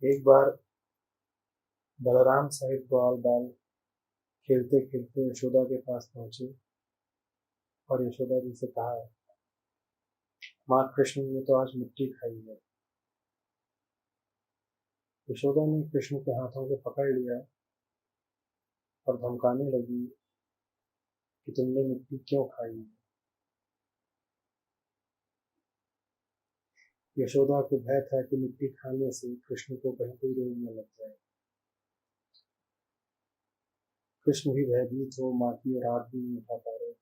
एक बार बलराम सहित ग्वाल बाल खेलते खेलते यशोदा के पास पहुंचे और यशोदा जी से कहा, माँ कृष्ण ने तो आज मिट्टी खाई है। यशोदा ने कृष्ण के हाथों को पकड़ लिया और धमकाने लगी कि तुमने मिट्टी क्यों खाई है। यशोदा को भय था कि मिट्टी खाने से कृष्ण को कहीं कोई रोग न लग जाए। कृष्ण भी भयभीत हो माँ की ओर हाथ भी नहीं उठा पा रहे थे।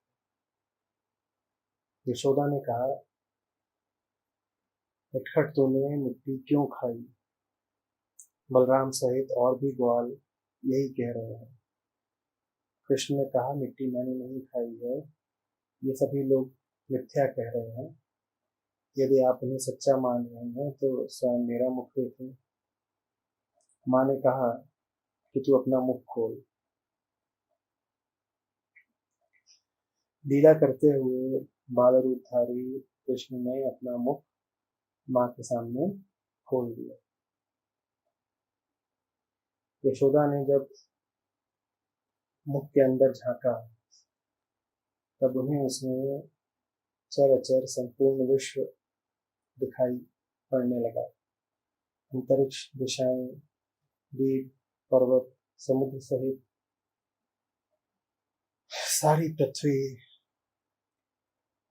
यशोदा ने कहा, नटखट तूने मिट्टी क्यों खाई? बलराम सहित और भी ग्वाल यही कह रहे हैं। कृष्ण ने कहा, मिट्टी मैंने नहीं खाई है, ये सभी लोग मिथ्या कह रहे हैं। यदि आप उन्हें सच्चा मान रहे हैं तो स्वयं मेरा मुख देखें। माँ ने कहा कि तू अपना मुख खोल। लीला करते हुए बाल रूपधारी कृष्ण ने अपना मुख माँ के सामने खोल दिया। यशोदा ने जब मुख के अंदर झांका तब उन्हें उसमें चराचर संपूर्ण विश्व दिखाई पड़ने लगा। अंतरिक्ष, दिशाएं, द्वीप, पर्वत, समुद्र सहित सारी पृथ्वी,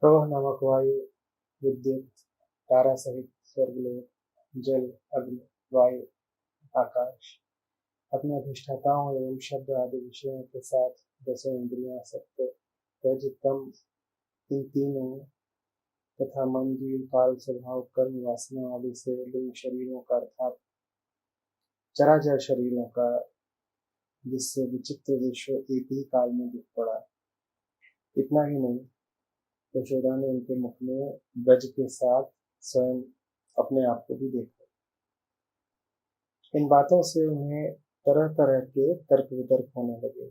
प्रवाह नामक वायु, विद्युत, तारा सहित स्वर्गलोक, जल, अग्नि, वायु, आकाश, अपने अधिष्ठाताओं एवं शब्द आदि विषयों के साथ दसों इंद्रियां, सत्व, रज, तम, इन तीनों तथा मन, जीव, काल, स्वभाव, कर्म, वासना आदि से लिंग शरीरों का अर्थात चराचर शरीरों का, जिससे विचित्र विश्व एक ही काल में दिख पड़ा। इतना ही नहीं, यशोदा ने उनके मुख में ब्रज के साथ स्वयं अपने आप को भी देखा। इन बातों से उन्हें तरह तरह के तर्क वितर्क होने लगे।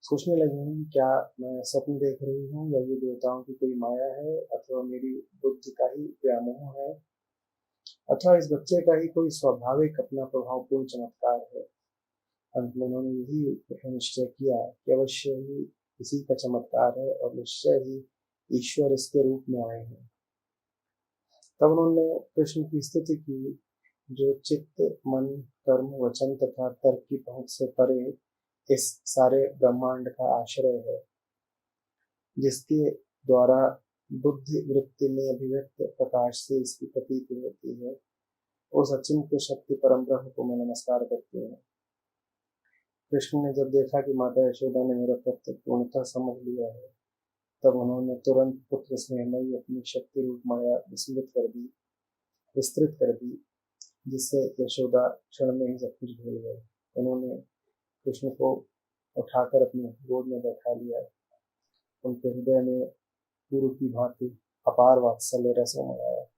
सोचने लगी, क्या मैं स्वप्न देख रही हूँ या ये देवताओं की कोई माया है, अथवा मेरी बुद्धि का ही व्यामोह है, अथवा इस बच्चे का ही कोई स्वाभाविक अपना प्रभावपूर्ण चमत्कार है। अंत में उन्होंने यही दृढ़ निश्चय किया कि अवश्य ही इसी का चमत्कार है और निश्चय ही ईश्वर इसके रूप में आए हैं। तब उन्होंने कृष्ण की स्तुति की, जो चित्त, मन, कर्म, वचन तथा तर्क की पहुंच से परे इस सारे ब्रह्मांड का आश्रय है, जिसके द्वारा बुद्धि वृत्ति में अभिव्यक्त प्रकाश से इसकी प्रतीति होती है। उस अचिंत्य शक्ति परम ब्रह्म को मैं नमस्कार करती हूँ। कृष्ण ने जब देखा कि माता यशोदा ने मेरा तत्व पूर्णतः समझ लिया है, तब उन्होंने तुरंत पुत्र स्नेहमयी अपनी शक्ति रूप माया विस्तृत कर दी, जिससे यशोदा क्षण में ही सब कुछ भूल गए। उन्होंने कृष्ण को उठाकर अपनी गोद में बैठा लिया। उनके हृदय में पूर्व की भांति अपार वात्सल्य रस उमड़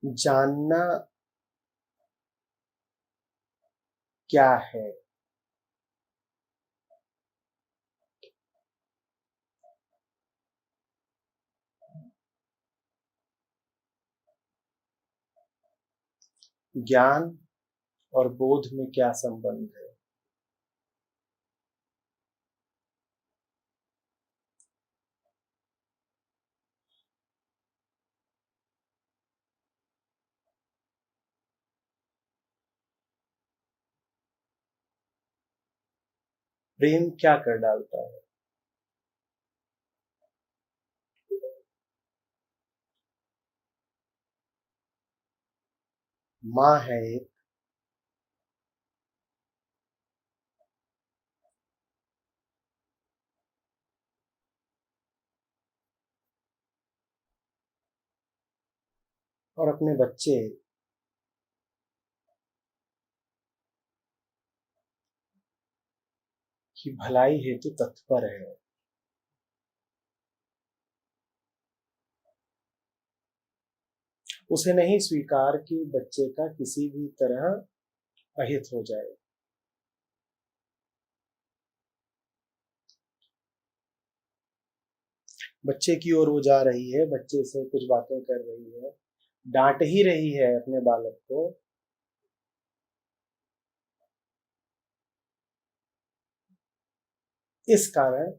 जानना क्या है? ज्ञान और बोध में क्या संबंध है? प्रेम क्या कर डालता है? माँ है एक, और अपने बच्चे की भलाई हेतु तत्पर है। उसे नहीं स्वीकार कि बच्चे का किसी भी तरह अहित हो जाए। बच्चे की ओर वो जा रही है, बच्चे से कुछ बातें कर रही है, डांट ही रही है अपने बालक को, इस कारण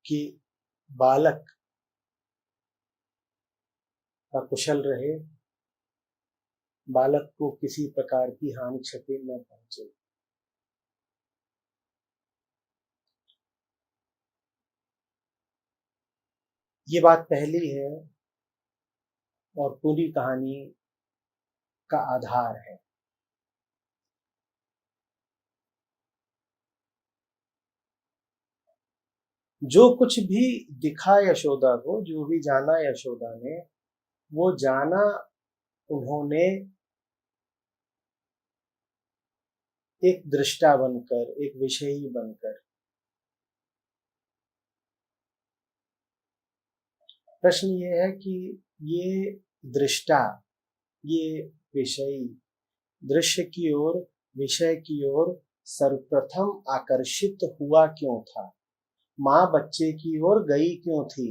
कि बालक का कुशल रहे, बालक को किसी प्रकार की हानि क्षति न पहुंचे। ये बात पहली है और पूरी कहानी का आधार है। जो कुछ भी दिखा यशोदा को, जो भी जाना यशोदा ने, वो जाना उन्होंने एक दृष्टा बनकर, एक विषयी बनकर। प्रश्न ये है कि ये दृष्टा, ये विषयी दृश्य की ओर, विषय की ओर सर्वप्रथम आकर्षित हुआ क्यों था? मां बच्चे की ओर गई क्यों थी?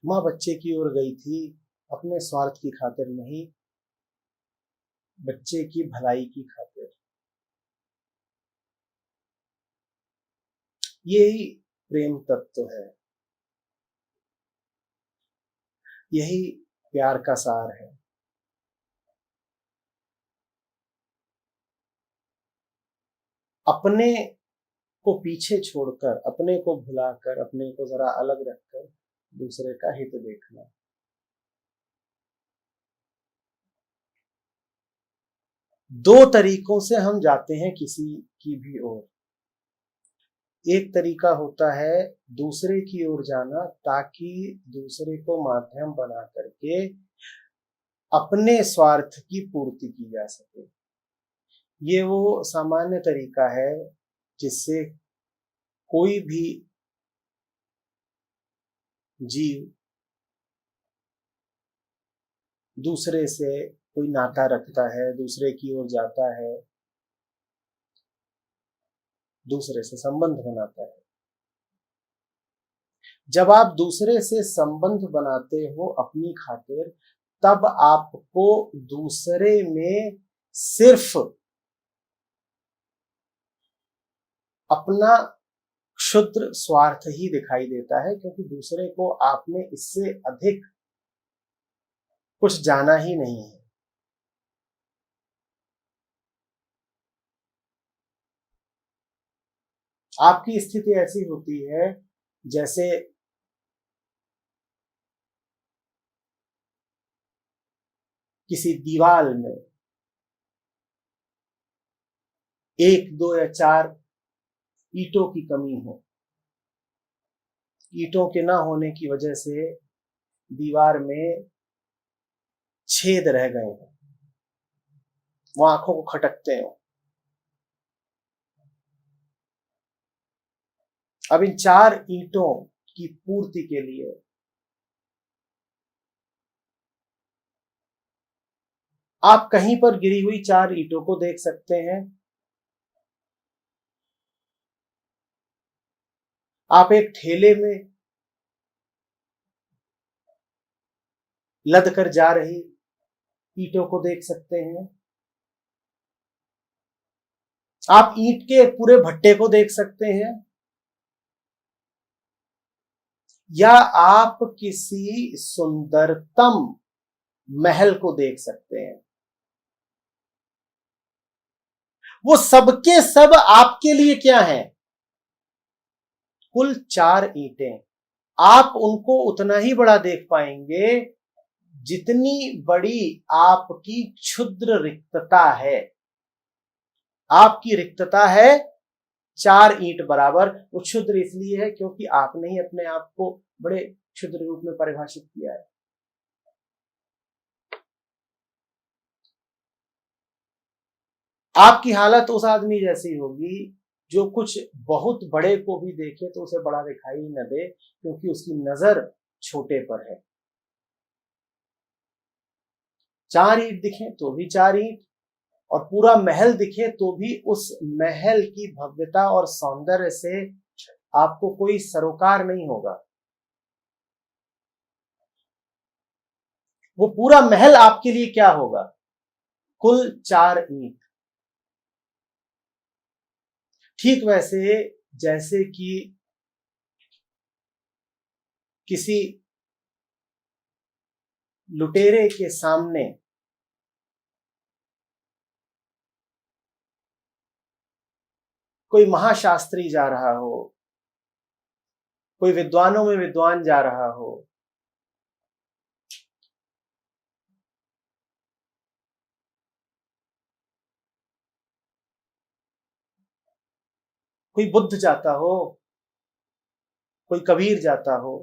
मां बच्चे की ओर गई थी अपने स्वार्थ की खातिर नहीं, बच्चे की भलाई की खातिर। यही प्रेम तत्व है, यही प्यार का सार है। अपने को पीछे छोड़कर, अपने को भुलाकर, अपने को जरा अलग रखकर दूसरे का हित देखना। दो तरीकों से हम जाते हैं किसी की भी ओर। एक तरीका होता है दूसरे की ओर जाना, ताकि दूसरे को माध्यम बना करके अपने स्वार्थ की पूर्ति की जा सके। ये वो सामान्य तरीका है जिससे कोई भी जीव दूसरे से कोई नाता रखता है, दूसरे की ओर जाता है, दूसरे से संबंध बनाता है। जब आप दूसरे से संबंध बनाते हो अपनी खातिर, तब आपको दूसरे में सिर्फ अपना क्षुद्र स्वार्थ ही दिखाई देता है, क्योंकि दूसरे को आपने इससे अधिक कुछ जाना ही नहीं है। आपकी स्थिति ऐसी होती है जैसे किसी दीवार में एक, दो या चार ईंटों की कमी हो। ईंटों के ना होने की वजह से दीवार में छेद रह गए हैं, वो आंखों को खटकते हो। अब इन चार ईंटों की पूर्ति के लिए आप कहीं पर गिरी हुई चार ईंटों को देख सकते हैं, आप एक ठेले में लद कर जा रही ईंटों को देख सकते हैं, आप ईंट के पूरे भट्टे को देख सकते हैं, या आप किसी सुंदरतम महल को देख सकते हैं। वो सबके सब आपके लिए क्या है? कुल चार ईंटें। आप उनको उतना ही बड़ा देख पाएंगे जितनी बड़ी आपकी क्षुद्र रिक्तता है। आपकी रिक्तता है चार ईंट बराबर। वो क्षुद्र इसलिए है क्योंकि आपने ही अपने आप को बड़े क्षुद्र रूप में परिभाषित किया है। आपकी हालत उस आदमी जैसी होगी जो कुछ बहुत बड़े को भी देखे तो उसे बड़ा दिखाई न दे, क्योंकि उसकी नजर छोटे पर है। 4 ईंट दिखे तो भी 4 ईंट, और पूरा महल दिखे तो भी उस महल की भव्यता और सौंदर्य से आपको कोई सरोकार नहीं होगा। वो पूरा महल आपके लिए क्या होगा? कुल 4 ईंट। ठीक वैसे जैसे कि किसी लुटेरे के सामने कोई महाशास्त्री जा रहा हो, कोई विद्वानों में विद्वान जा रहा हो, कोई बुद्ध जाता हो, कोई कबीर जाता हो,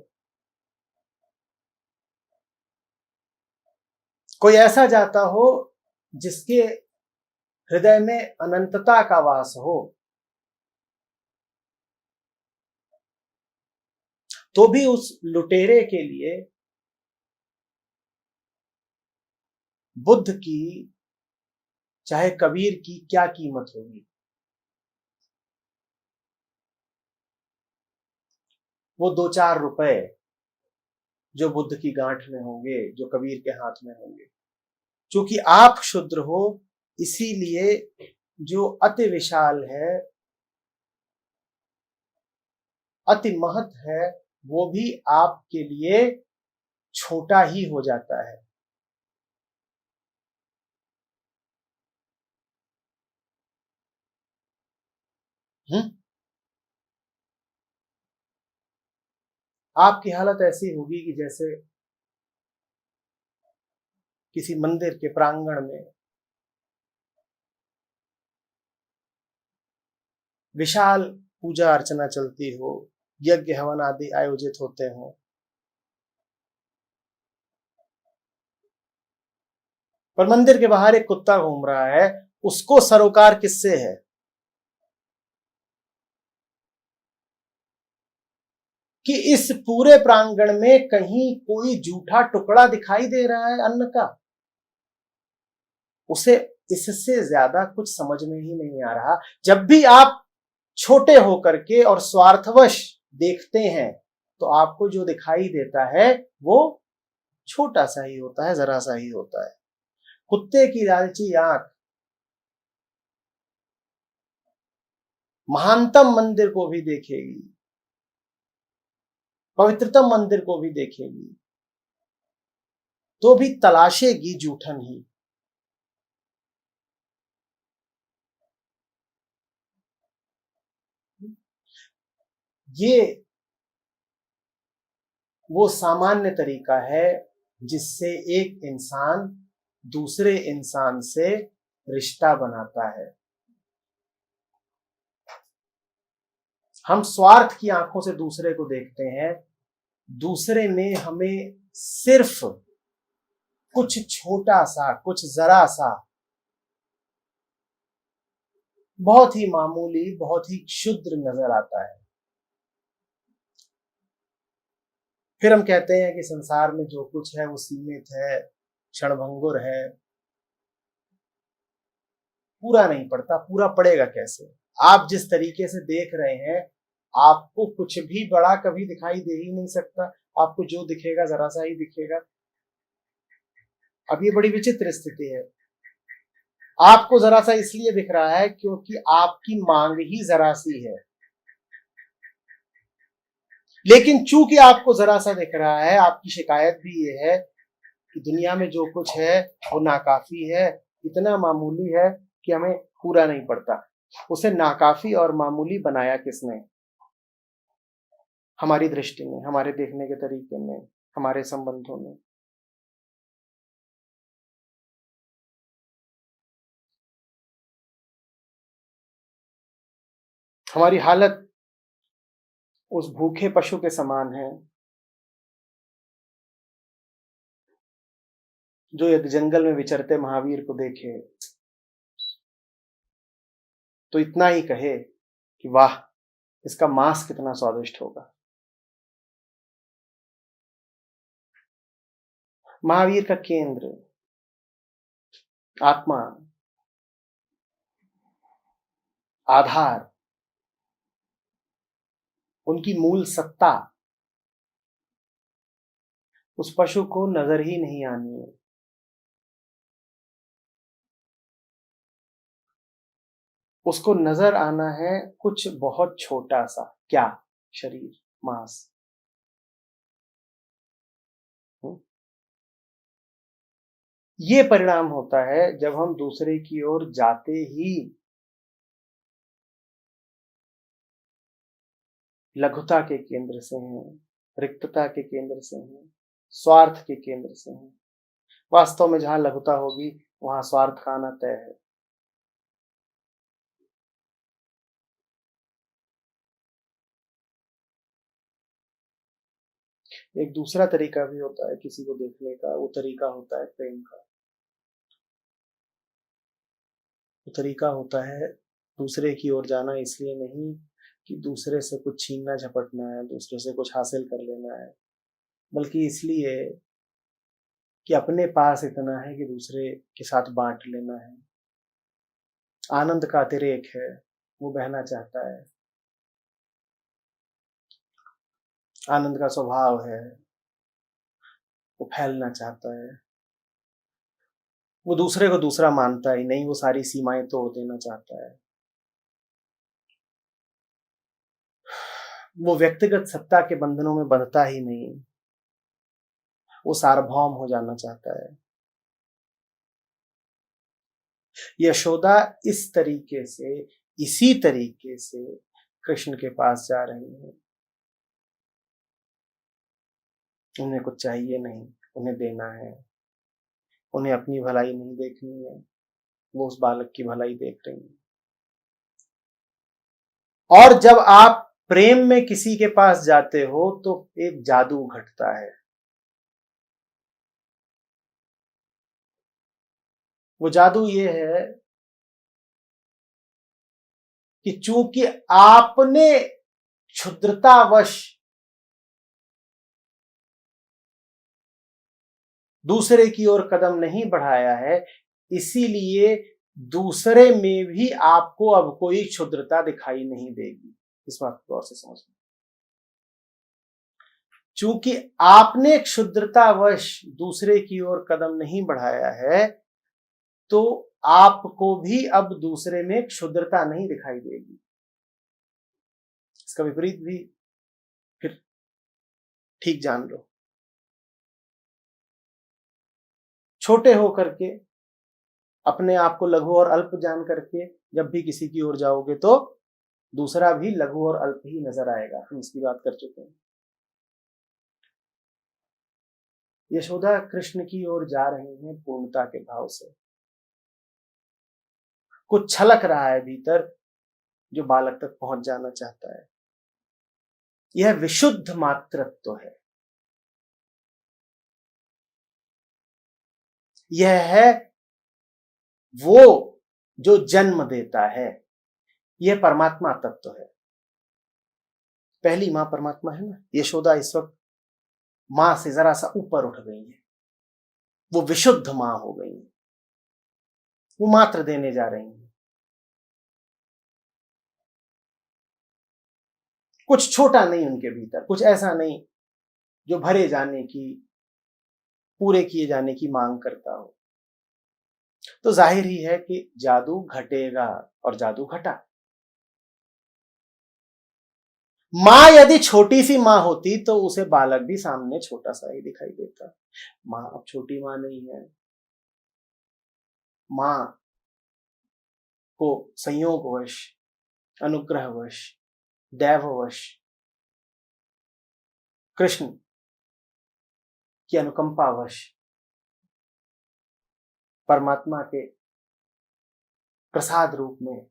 कोई ऐसा जाता हो जिसके हृदय में अनंतता का वास हो, तो भी उस लुटेरे के लिए बुद्ध की चाहे कबीर की क्या कीमत होगी? वो 2-4 रुपए जो बुद्ध की गांठ में होंगे, जो कबीर के हाथ में होंगे। क्योंकि आप क्षुद्र हो, इसीलिए जो अति विशाल है, अति महत है, वो भी आपके लिए छोटा ही हो जाता है। आपकी हालत ऐसी होगी कि जैसे किसी मंदिर के प्रांगण में विशाल पूजा अर्चना चलती हो, यज्ञ हवन आदि आयोजित होते हो, पर मंदिर के बाहर एक कुत्ता घूम रहा है, उसको सरोकार किससे है? कि इस पूरे प्रांगण में कहीं कोई जूठा टुकड़ा दिखाई दे रहा है अन्न का? उसे इससे ज्यादा कुछ समझ में ही नहीं आ रहा। जब भी आप छोटे होकर के और स्वार्थवश देखते हैं तो आपको जो दिखाई देता है वो छोटा सा ही होता है, जरा सा ही होता है। कुत्ते की लालची आंख महानतम मंदिर को भी देखेगी, पवित्रतम मंदिर को भी देखेगी, तो भी तलाशेगी जूठन ही। ये वो सामान्य तरीका है जिससे एक इंसान दूसरे इंसान से रिश्ता बनाता है। हम स्वार्थ की आंखों से दूसरे को देखते हैं, दूसरे में हमें सिर्फ कुछ छोटा सा, कुछ जरा सा, बहुत ही मामूली, बहुत ही क्षुद्र नजर आता है। फिर हम कहते हैं कि संसार में जो कुछ है वो सीमित है, क्षणभंगुर है, पूरा नहीं पड़ता। पूरा पड़ेगा कैसे? आप जिस तरीके से देख रहे हैं, आपको कुछ भी बड़ा कभी दिखाई दे ही नहीं सकता। आपको जो दिखेगा जरा सा ही दिखेगा। अब ये बड़ी विचित्र स्थिति है। आपको जरा सा इसलिए दिख रहा है क्योंकि आपकी मांग ही जरा सी है, लेकिन चूंकि आपको जरा सा दिख रहा है, आपकी शिकायत भी ये है कि दुनिया में जो कुछ है वो नाकाफी है, इतना मामूली है कि हमें पूरा नहीं पड़ता। उसे नाकाफी और मामूली बनाया किसने? हमारी दृष्टि में, हमारे देखने के तरीके में, हमारे संबंधों में। हमारी हालत उस भूखे पशु के समान है जो एक जंगल में विचरते महावीर को देखे तो इतना ही कहे कि वाह, इसका मांस कितना स्वादिष्ट होगा। महावीर का केंद्र, आत्मा, आधार, उनकी मूल सत्ता उस पशु को नजर ही नहीं आनी है। उसको नजर आना है कुछ बहुत छोटा सा, क्या? शरीर, मांस। ये परिणाम होता है जब हम दूसरे की ओर जाते ही लघुता के केंद्र से हैं, रिक्तता के केंद्र से हैं, स्वार्थ के केंद्र से हैं। वास्तव में जहां लघुता होगी वहां स्वार्थ का आना तय है। एक दूसरा तरीका भी होता है किसी को देखने का, वो तरीका होता है प्रेम का। वो तरीका होता है दूसरे की ओर जाना इसलिए नहीं कि दूसरे से कुछ छीनना झपटना है, दूसरे से कुछ हासिल कर लेना है, बल्कि इसलिए कि अपने पास इतना है कि दूसरे के साथ बांट लेना है। आनंद का अतिरेक है, वो बहना चाहता है। आनंद का स्वभाव है, वो फैलना चाहता है। वो दूसरे को दूसरा मानता ही नहीं, वो सारी सीमाएं तोड़ देना चाहता है। वो व्यक्तिगत सत्ता के बंधनों में बंधता ही नहीं, वो सार्वभौम हो जाना चाहता है। यशोदा इस तरीके से, इसी तरीके से कृष्ण के पास जा रही है। उन्हें कुछ चाहिए नहीं, उन्हें देना है। उन्हें अपनी भलाई नहीं देखनी है, वो उस बालक की भलाई देख रही है। और जब आप प्रेम में किसी के पास जाते हो तो एक जादू घटता है। वो जादू ये है कि चूंकि आपने क्षुद्रतावश दूसरे की ओर कदम नहीं बढ़ाया है, इसीलिए दूसरे में भी आपको अब कोई क्षुद्रता दिखाई नहीं देगी। इस बात को गौर से समझना। चूंकि आपने क्षुद्रतावश दूसरे की ओर कदम नहीं बढ़ाया है, तो आपको भी अब दूसरे में क्षुद्रता नहीं दिखाई देगी। इसका विपरीत भी फिर ठीक जान लो। छोटे होकर के, अपने आप को लघु और अल्प जान करके जब भी किसी की ओर जाओगे तो दूसरा भी लघु और अल्प ही नजर आएगा। हम इसकी बात कर चुके हैं। यशोदा कृष्ण की ओर जा रही हैं पूर्णता के भाव से। कुछ छलक रहा है भीतर जो बालक तक पहुंच जाना चाहता है। यह विशुद्ध मातृत्व है। यह है वो जो जन्म देता है। यह परमात्मा तत्व है। पहली मां परमात्मा है ना। यशोदा इस वक्त मां से जरा सा ऊपर उठ गई है। वो विशुद्ध मां हो गई है। वो मात्र देने जा रही है। कुछ छोटा नहीं उनके भीतर, कुछ ऐसा नहीं जो भरे जाने की, पूरे किए जाने की मांग करता हो। तो जाहिर ही है कि जादू घटेगा, और जादू घटा। मां यदि छोटी सी मां होती तो उसे बालक भी सामने छोटा सा ही दिखाई देता। मां अब छोटी मां नहीं है। मां को संयोगवश, अनुग्रहवश, दैववश, कृष्ण की अनुकंपावश, परमात्मा के प्रसाद रूप में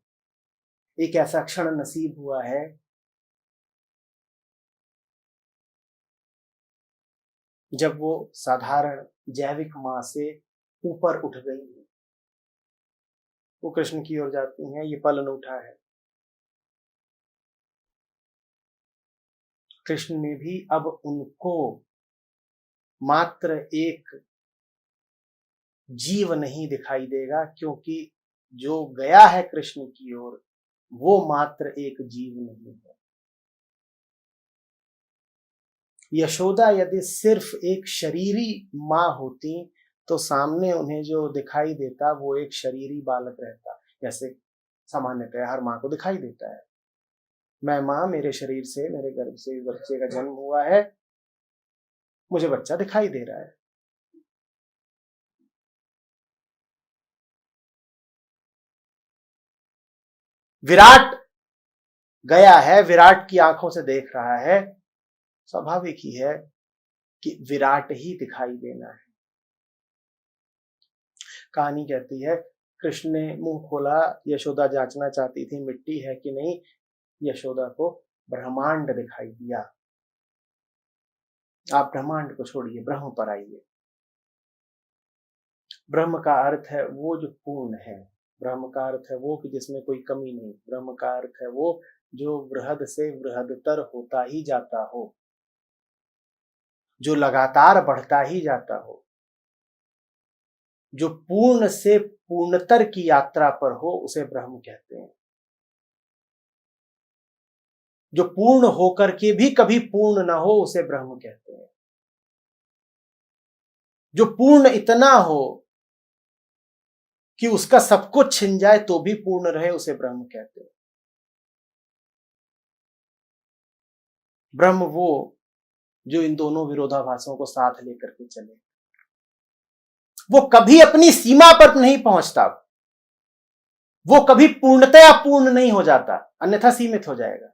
एक ऐसा क्षण नसीब हुआ है जब वो साधारण जैविक मां से ऊपर उठ गई है। वो कृष्ण की ओर जाती हैं। ये पल अनूठा है। कृष्ण ने भी अब उनको मात्र एक जीव नहीं दिखाई देगा, क्योंकि जो गया है कृष्ण की ओर वो मात्र एक जीव नहीं है। यशोदा यदि सिर्फ एक शरीरी माँ होती तो सामने उन्हें जो दिखाई देता वो एक शरीरी बालक रहता, जैसे सामान्यतः हर माँ को दिखाई देता है। मैं माँ, मेरे शरीर से, मेरे गर्भ से इस बच्चे का जन्म हुआ है, मुझे बच्चा दिखाई दे रहा है। विराट गया है, विराट की आंखों से देख रहा है, स्वाभाविक ही है कि विराट ही दिखाई देना है। कहानी कहती है कृष्ण ने मुंह खोला, यशोदा जांचना चाहती थी मिट्टी है कि नहीं, यशोदा को ब्रह्मांड दिखाई दिया। आप ब्रह्मांड को छोड़िए, ब्रह्म पर आइए। ब्रह्म का अर्थ है वो जो पूर्ण है, ब्रह्म का अर्थ है वो कि जिसमें कोई कमी नहीं, ब्रह्म का अर्थ है वो जो वृहद से वृहदतर होता ही जाता हो, जो लगातार बढ़ता ही जाता हो, जो पूर्ण से पूर्णतर की यात्रा पर हो, उसे ब्रह्म कहते हैं। जो पूर्ण होकर के भी कभी पूर्ण ना हो उसे ब्रह्म कहते हैं। जो पूर्ण इतना हो कि उसका सब कुछ छिन जाए तो भी पूर्ण रहे, उसे ब्रह्म कहते हैं। ब्रह्म वो जो इन दोनों विरोधाभासों को साथ लेकर के चले, वो कभी अपनी सीमा पर नहीं पहुंचता, वो कभी पूर्णतया पूर्ण नहीं हो जाता, अन्यथा सीमित हो जाएगा।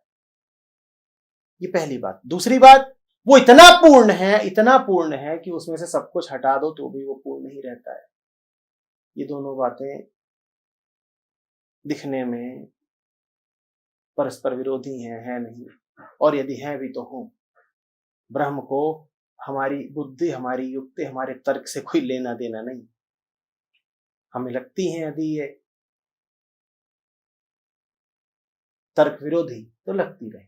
ये पहली बात। दूसरी बात, वो इतना पूर्ण है, इतना पूर्ण है कि उसमें से सब कुछ हटा दो तो भी वो पूर्ण ही रहता है। ये दोनों बातें दिखने में परस्पर विरोधी हैं, है नहीं, और यदि हैं भी तो हों। ब्रह्म को हमारी बुद्धि, हमारी युक्ति, हमारे तर्क से कोई लेना देना नहीं। हमें लगती हैं यदि ये तर्क विरोधी तो लगती रहे।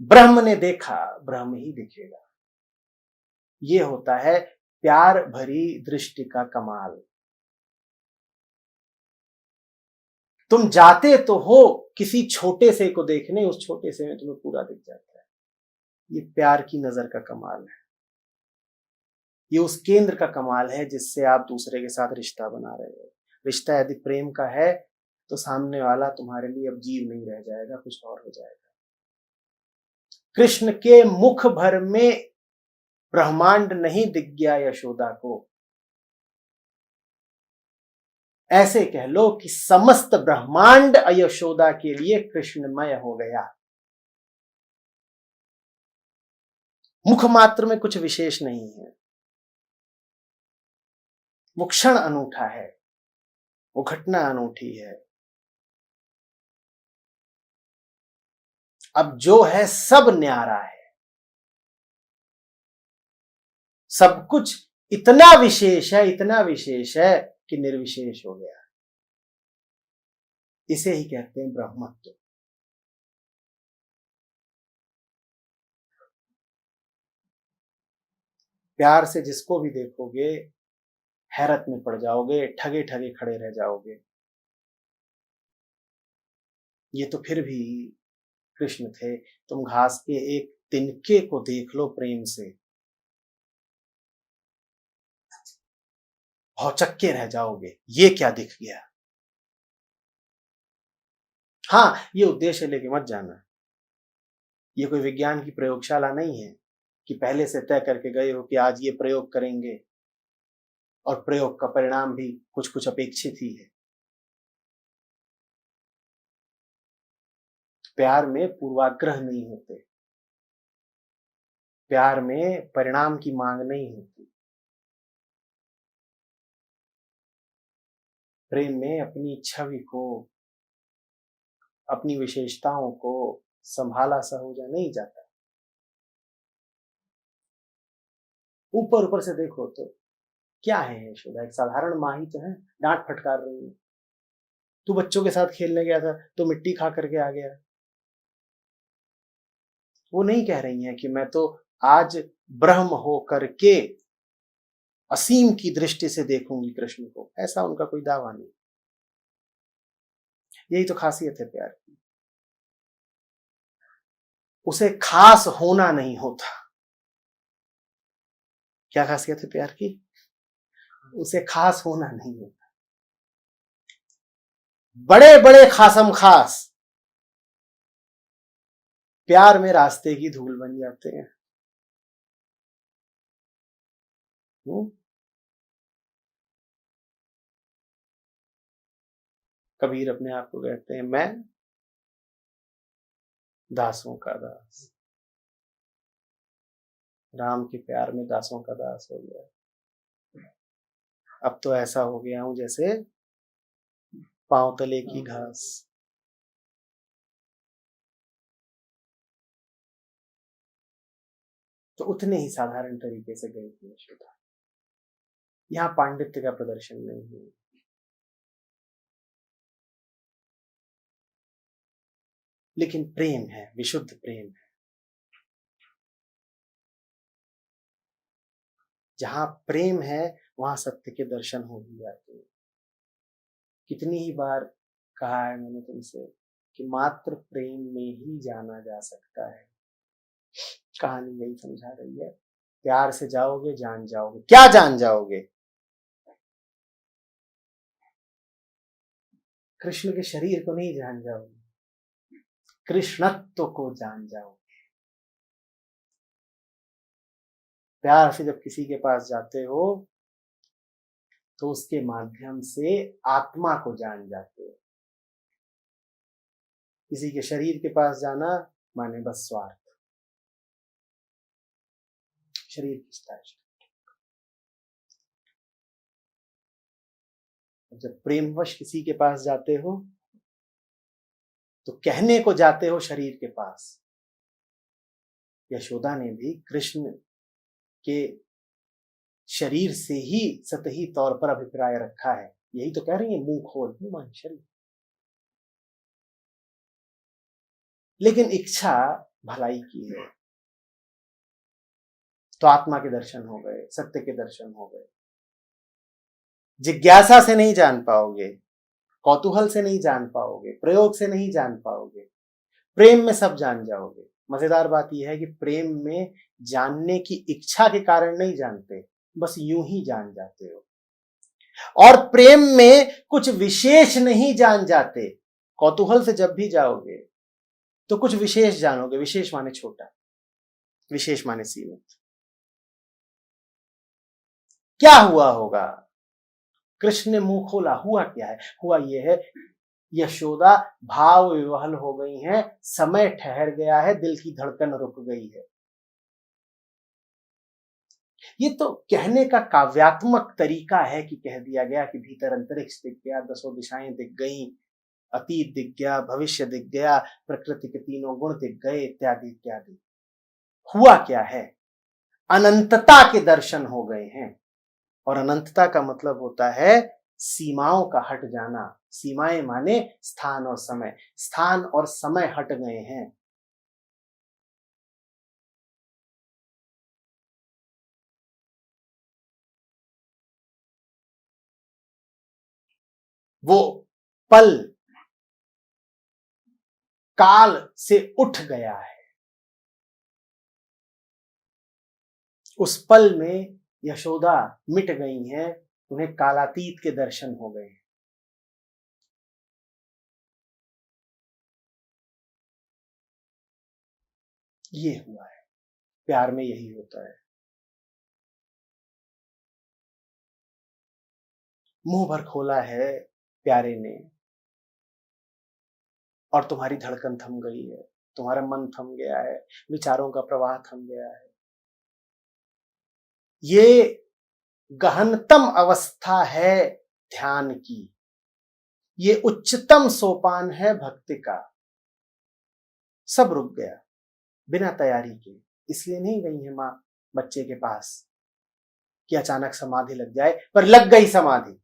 ब्रह्म ने देखा, ब्रह्म ही दिखेगा। ये होता है प्यार भरी दृष्टि का कमाल। तुम जाते तो हो किसी छोटे से को देखने, उस छोटे से में तुम्हें पूरा दिख जाता है। ये प्यार की नजर का कमाल है। ये उस केंद्र का कमाल है जिससे आप दूसरे के साथ रिश्ता बना रहे हो। रिश्ता यदि प्रेम का है तो सामने वाला तुम्हारे लिए अब जीव नहीं रह जाएगा, कुछ और हो जाएगा। कृष्ण के मुख भर में ब्रह्मांड नहीं दिख गया यशोदा को, ऐसे कह लो कि समस्त ब्रह्मांड यशोदा के लिए कृष्णमय हो गया। मुख मात्र में कुछ विशेष नहीं है, वो क्षण अनूठा है, वो घटना अनूठी है। अब जो है सब न्यारा है, सब कुछ इतना विशेष है, इतना विशेष है कि निर्विशेष हो गया। इसे ही कहते हैं ब्रह्मत्व। प्यार से जिसको भी देखोगे हैरत में पड़ जाओगे, ठगे ठगे खड़े रह जाओगे। ये तो फिर भी कृष्ण थे। तुम घास के एक तिनके को देख लो प्रेम से, भौचक्के रह जाओगे, ये क्या दिख गया। हाँ, ये उद्देश्य लेके मत जाना। ये कोई विज्ञान की प्रयोगशाला नहीं है कि पहले से तय करके गए हो कि आज ये प्रयोग करेंगे और प्रयोग का परिणाम भी कुछ कुछ अपेक्षित ही है। प्यार में पूर्वाग्रह नहीं होते, प्यार में परिणाम की मांग नहीं होती। प्रेम में अपनी छवि को, अपनी विशेषताओं को संभाला सहोजा नहीं जाता। ऊपर ऊपर से देखो तो क्या है यशोदा, एक साधारण माँ ही तो है, डांट फटकार रही है। तू बच्चों के साथ खेलने गया था तो मिट्टी खा करके आ गया। वो नहीं कह रही हैं कि मैं तो आज ब्रह्म हो करके असीम की दृष्टि से देखूंगी कृष्ण को, ऐसा उनका कोई दावा नहीं। यही तो खासियत है प्यार की, उसे खास होना नहीं होता। क्या खासियत है प्यार की? उसे खास होना नहीं होता। बड़े बड़े खासम खास प्यार में रास्ते की धूल बन जाते हैं। कबीर अपने आप को कहते हैं मैं दासों का दास, राम के प्यार में दासों का दास हो गया। अब तो ऐसा हो गया हूं जैसे पांव तले की घास। तो उतने ही साधारण तरीके से गई थी यशोदा। यहां पांडित्य का प्रदर्शन नहीं हुआ, लेकिन प्रेम है, विशुद्ध प्रेम है। जहां प्रेम है वहां सत्य के दर्शन हो ही जाते हैं। कितनी ही बार कहा है मैंने तुमसे कि मात्र प्रेम में ही जाना जा सकता है। कहानी यही समझा रही है, प्यार से जाओगे जान जाओगे। क्या जान जाओगे? कृष्ण के शरीर को नहीं जान जाओगे, कृष्णत्व को जान जाओगे। प्यार से जब किसी के पास जाते हो तो उसके माध्यम से आत्मा को जान जाते हो। किसी के शरीर के पास जाना माने बस स्वार्थ, शरीर किसका है। जब प्रेमवश किसी के पास जाते हो तो कहने को जाते हो शरीर के पास। यशोदा ने भी कृष्ण के शरीर से ही सतही तौर पर अभिप्राय रखा है। यही तो कह रही है मुंह खोल मन शरीर। लेकिन इच्छा भलाई की है तो आत्मा के दर्शन हो गए, सत्य के दर्शन हो गए। जिज्ञासा से नहीं जान पाओगे, कौतूहल से नहीं जान पाओगे, प्रयोग से नहीं जान पाओगे। प्रेम में सब जान जाओगे। मजेदार बात यह है कि प्रेम में जानने की इच्छा के कारण नहीं जानते, बस यूं ही जान जाते हो। और प्रेम में कुछ विशेष नहीं जान जाते। कौतूहल से जब भी जाओगे तो कुछ विशेष जानोगे। विशेष माने छोटा, विशेष माने सीमित। क्या हुआ होगा? कृष्ण ने मुंह खोला, हुआ क्या है? हुआ यह है, यशोदा भाव विवहल हो गई हैं, समय ठहर गया है, दिल की धड़कन रुक गई है। ये तो कहने का काव्यात्मक तरीका है कि कह दिया गया कि भीतर अंतरिक्ष दिख गया, दसों दिशाएं दिख गई, अतीत दिख गया, भविष्य दिख गया, प्रकृति के तीनों गुण दिख गए, इत्यादि इत्यादि। हुआ क्या है? अनंतता के दर्शन हो गए हैं। और अनंतता का मतलब होता है सीमाओं का हट जाना। सीमाएं माने स्थान और समय, स्थान और समय हट गए हैं। वो पल काल से उठ गया है। उस पल में यशोदा मिट गई हैं, उन्हें कालातीत के दर्शन हो गए। ये हुआ है प्यार में, यही होता है। मुंह भर खोला है प्यारे ने और तुम्हारी धड़कन थम गई है, तुम्हारा मन थम गया है, विचारों का प्रवाह थम गया है। ये गहनतम अवस्था है ध्यान की, ये उच्चतम सोपान है भक्ति का। सब रुक गया बिना तैयारी के। इसलिए नहीं गई है मां बच्चे के पास कि अचानक समाधि लग जाए, पर लग गई समाधि।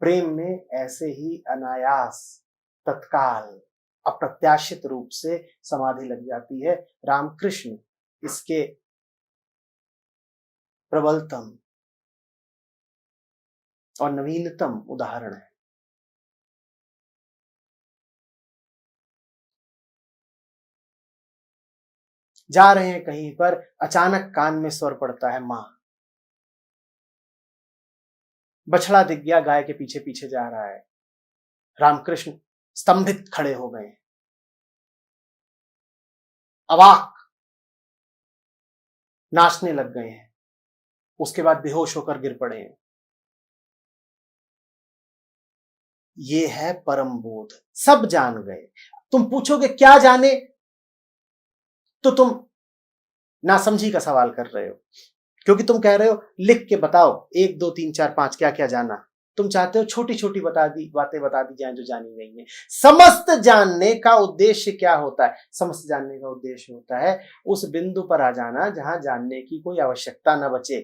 प्रेम में ऐसे ही अनायास, तत्काल, अप्रत्याशित रूप से समाधि लग जाती है। रामकृष्ण इसके प्रबलतम और नवीनतम उदाहरण है। जा रहे हैं कहीं पर, अचानक कान में स्वर पड़ता है मां। बछड़ा दिख गया, गाय के पीछे पीछे जा रहा है। रामकृष्ण स्तंभित खड़े हो गए, अवाक, नाचने लग गए हैं। उसके बाद बेहोश होकर गिर पड़े हैं। ये है परम बोध। सब जान गए। तुम पूछोगे क्या जाने, तो तुम नासमझी का सवाल कर रहे हो, क्योंकि तुम कह रहे हो लिख के बताओ 1 2 3 4 5 क्या क्या जाना। तुम चाहते हो छोटी छोटी बातें बता दी जाएं जो जानी गई हैं। समस्त जानने का उद्देश्य क्या होता है? समस्त जानने का उद्देश्य होता है उस बिंदु पर आ जाना जहां जानने की कोई आवश्यकता न बचे।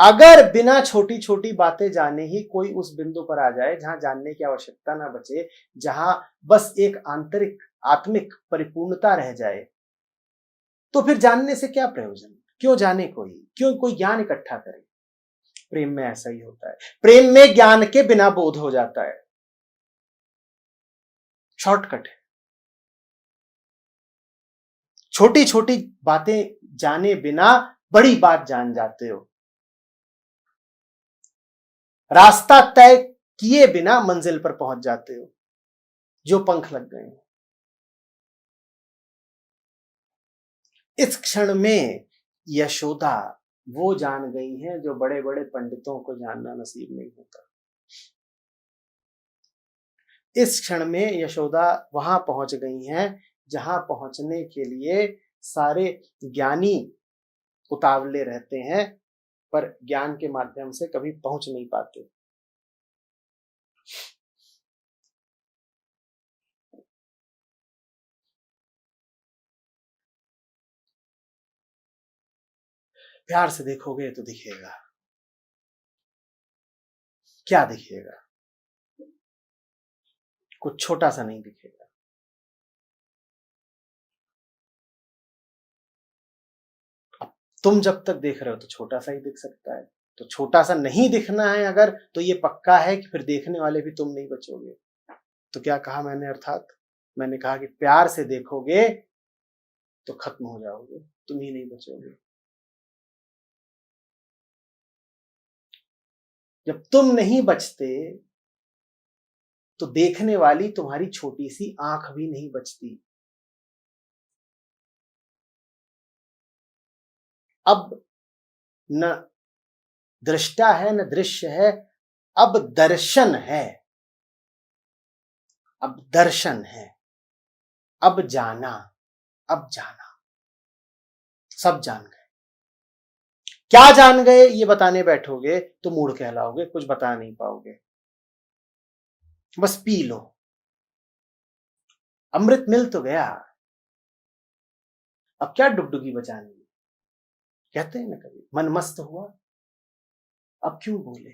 अगर बिना छोटी छोटी बातें जाने ही कोई उस बिंदु पर आ जाए जहां जानने की आवश्यकता न बचे, जहां बस एक आंतरिक आत्मिक परिपूर्णता रह जाए, तो फिर जानने से क्या प्रयोजन? क्यों जाने कोई? क्यों कोई ज्ञान इकट्ठा करे? प्रेम में ऐसा ही होता है। प्रेम में ज्ञान के बिना बोध हो जाता है। शॉर्टकट है। छोटी छोटी बातें जाने बिना बड़ी बात जान जाते हो। रास्ता तय किए बिना मंजिल पर पहुंच जाते हो, जो पंख लग गए। इस क्षण में यशोदा वो जान गई हैं जो बड़े बड़े पंडितों को जानना नसीब नहीं होता। इस क्षण में यशोदा वहां पहुंच गई हैं जहां पहुंचने के लिए सारे ज्ञानी उतावले रहते हैं, पर ज्ञान के माध्यम से कभी पहुंच नहीं पाते। प्यार से देखोगे तो दिखेगा। क्या दिखेगा? कुछ छोटा सा नहीं दिखेगा। अब तुम जब तक देख रहे हो तो छोटा सा ही दिख सकता है। तो छोटा सा नहीं दिखना है अगर, तो ये पक्का है कि फिर देखने वाले भी तुम नहीं बचोगे। तो क्या कहा मैंने? अर्थात मैंने कहा कि प्यार से देखोगे तो खत्म हो जाओगे, तुम ही नहीं बचोगे। जब तुम नहीं बचते तो देखने वाली तुम्हारी छोटी सी आंख भी नहीं बचती। अब न दृष्टा है न दृश्य है, अब दर्शन है। अब दर्शन है। अब जाना। अब जाना। सब जान गए। क्या जान गए ये बताने बैठोगे तो मूढ़ कहलाओगे, कुछ बता नहीं पाओगे। बस पी लो, अमृत मिल तो गया। अब क्या डुगडुगी बचानी है? कहते हैं ना कभी मन मस्त हुआ, अब क्यों बोले?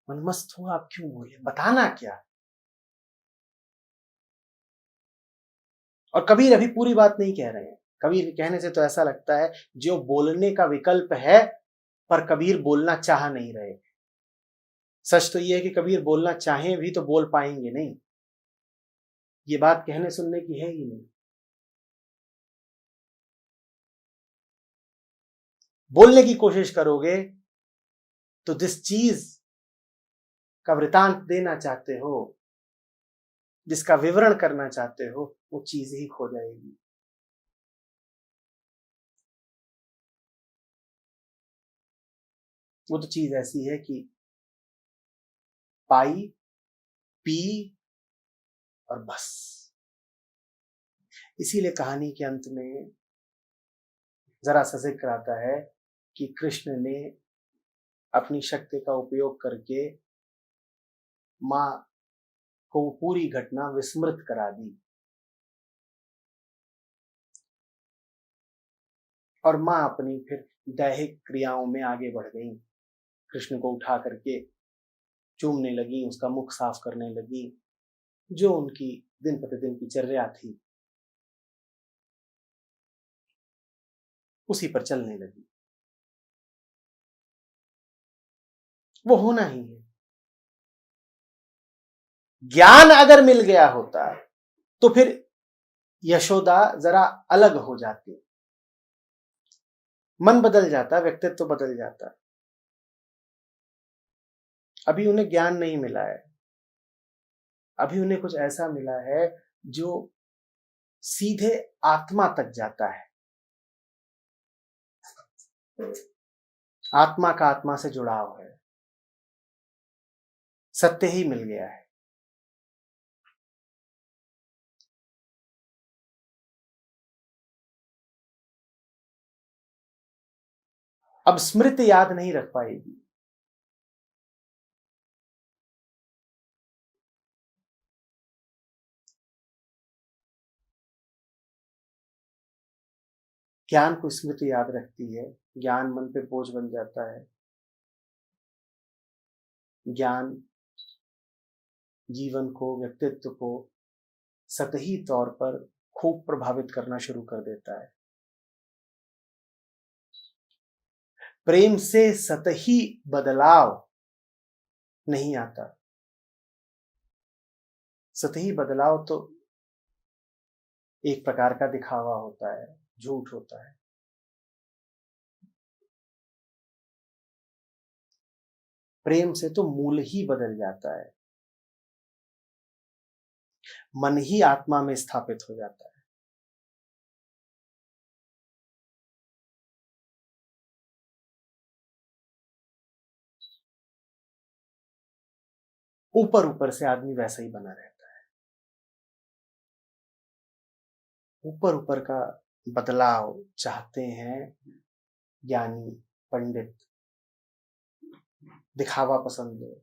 मन मस्त हुआ अब क्यों बोले? बताना क्या? और कबीर अभी पूरी बात नहीं कह रहे हैं। कबीर कहने से तो ऐसा लगता है जो बोलने का विकल्प है, पर कबीर बोलना चाह नहीं रहे। सच तो यह है कि कबीर बोलना चाहें भी तो बोल पाएंगे नहीं। ये बात कहने सुनने की है ही नहीं। बोलने की कोशिश करोगे तो जिस चीज का वृतांत देना चाहते हो, जिसका विवरण करना चाहते हो, वो चीज ही खो जाएगी। वो तो चीज ऐसी है कि पाई, पी और बस। इसीलिए कहानी के अंत में जरा सा जिक्र आता है कि कृष्ण ने अपनी शक्ति का उपयोग करके मां को वो पूरी घटना विस्मृत करा दी। और माँ अपनी फिर दैहिक क्रियाओं में आगे बढ़ गई। कृष्ण को उठा करके चूमने लगी, उसका मुख साफ करने लगी, जो उनकी दिन प्रतिदिन की चर्या थी उसी पर चलने लगी। वो होना ही है। ज्ञान अगर मिल गया होता तो फिर यशोदा जरा अलग हो जाती, मन बदल जाता, व्यक्तित्व तो बदल जाता। अभी उन्हें ज्ञान नहीं मिला है, अभी उन्हें कुछ ऐसा मिला है जो सीधे आत्मा तक जाता है, आत्मा का आत्मा से जुड़ाव है, सत्य ही मिल गया है। अब स्मृति याद नहीं रख पाएगी, ज्ञान को स्मृति याद रखती है, ज्ञान मन पे बोझ बन जाता है, ज्ञान जीवन को, व्यक्तित्व को सतही तौर पर खूब प्रभावित करना शुरू कर देता है। प्रेम से सतही बदलाव नहीं आता, सतही बदलाव तो एक प्रकार का दिखावा होता है, झूठ होता है। प्रेम से तो मूल ही बदल जाता है, मन ही आत्मा में स्थापित हो जाता है। ऊपर ऊपर से आदमी वैसा ही बना रहता है, ऊपर ऊपर का बदलाव चाहते हैं ज्ञानी पंडित, दिखावा पसंद है।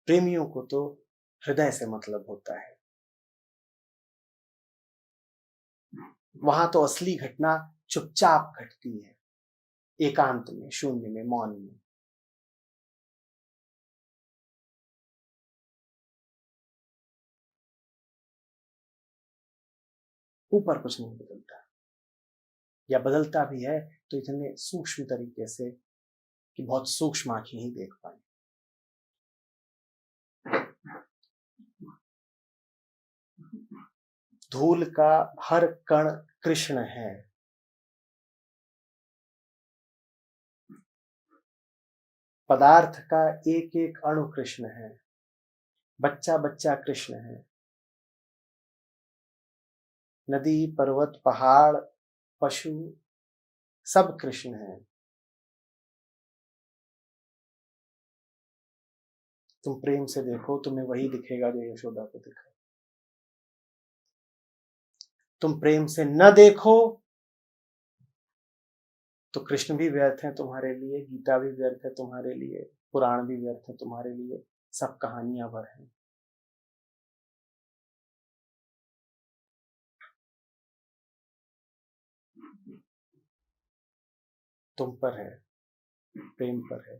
प्रेमियों को तो हृदय से मतलब होता है, वहां तो असली घटना चुपचाप घटती है, एकांत में, शून्य में, मौन में। ऊपर कुछ नहीं बदलता, या बदलता भी है तो इतने सूक्ष्म तरीके से कि बहुत सूक्ष्म आंखें ही देख पाए। धूल का हर कण कृष्ण है, पदार्थ का एक एक अणु कृष्ण है, बच्चा बच्चा कृष्ण है, नदी पर्वत पहाड़ पशु सब कृष्ण है। तुम प्रेम से देखो, तुम्हें वही दिखेगा जो यशोदा को दिखा। तुम प्रेम से न देखो तो कृष्ण भी व्यर्थ है तुम्हारे लिए, गीता भी व्यर्थ है तुम्हारे लिए, पुराण भी व्यर्थ है तुम्हारे लिए, सब कहानियां भर हैं। तुम पर है, प्रेम पर है।